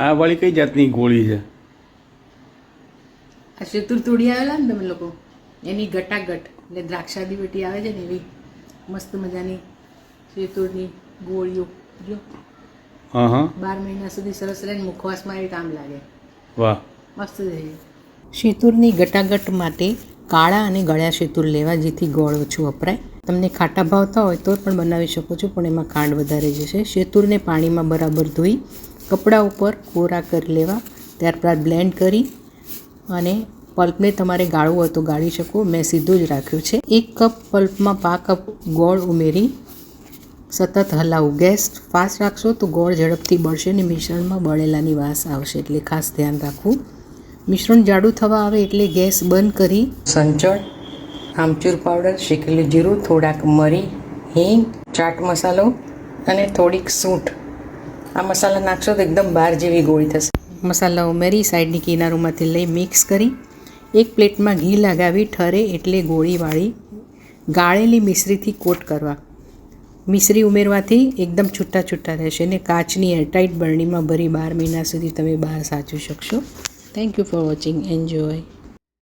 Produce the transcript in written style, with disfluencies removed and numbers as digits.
આ વાળી કઈ જાતની ગોળી છે? આ શેતુર તોડી આવેલા ને તમે લોકો, એની ગટાગટ એટલે દ્રાક્ષાદી બેટી આવે છે ને એવી મસ્ત મજાની શેતુરની ગોળીઓ. જો હા હા, 12 મહિના સુધી સરસ રહીને મુખવાસમાં એ કામ લાગે. વાહ, મસ્ત છે. શેતુરની ગટાગટ માટે કાળા અને ગળ્યા શેતુર લેવા, જેથી ગોળ ઓછું વપરાય. તમને ખાટા ભાવતા હોય તો પણ બનાવી શકો છો, પણ એમાં ખાંડ વધારે જશે. શેતુરને પાણીમાં બરાબર ધોઈ કપડા ઉપર કોરા કરી લેવા, ત્યારબાદ બ્લેન્ડ કરી અને પલ્પને તમારે ગાળવું હોય તો ગાળી શકો. મેં સીધું જ રાખ્યું છે. 1 કપ પલ્પમાં 5 કપ ગોળ ઉમેરી સતત હલાવું. ગેસ ફાસ્ટ રાખશો તો ગોળ ઝડપથી બળશે અને મિશ્રણમાં બળેલાની વાસ આવશે, એટલે ખાસ ધ્યાન રાખવું. મિશ્રણ જાડું થવા આવે એટલે ગેસ બંધ કરી સંચળ, આમચૂર પાવડર, શેકેલું જીરું, થોડાક મરી, હિંગ, ચાટ મસાલો અને થોડીક સૂંઠ, આ મસાલા નાખશો તો એકદમ બાર જેવી ગોળી થશે. મસાલા ઉમેરી સાઈડની કિનારોમાંથી લઈ મિક્સ કરી એક પ્લેટમાં ઘી લગાવી ઠરે એટલે ગોળીવાળી ગાળેલી મિશ્રીથી કોટ કરવા. મિશ્રી ઉમેરવાથી એકદમ છૂટા છૂટા રહેશે અને કાચની એરટાઇટ બરણીમાં ભરી 12 મહિના સુધી તમે બહાર સાચવી શકશો. Thank you for watching. Enjoy.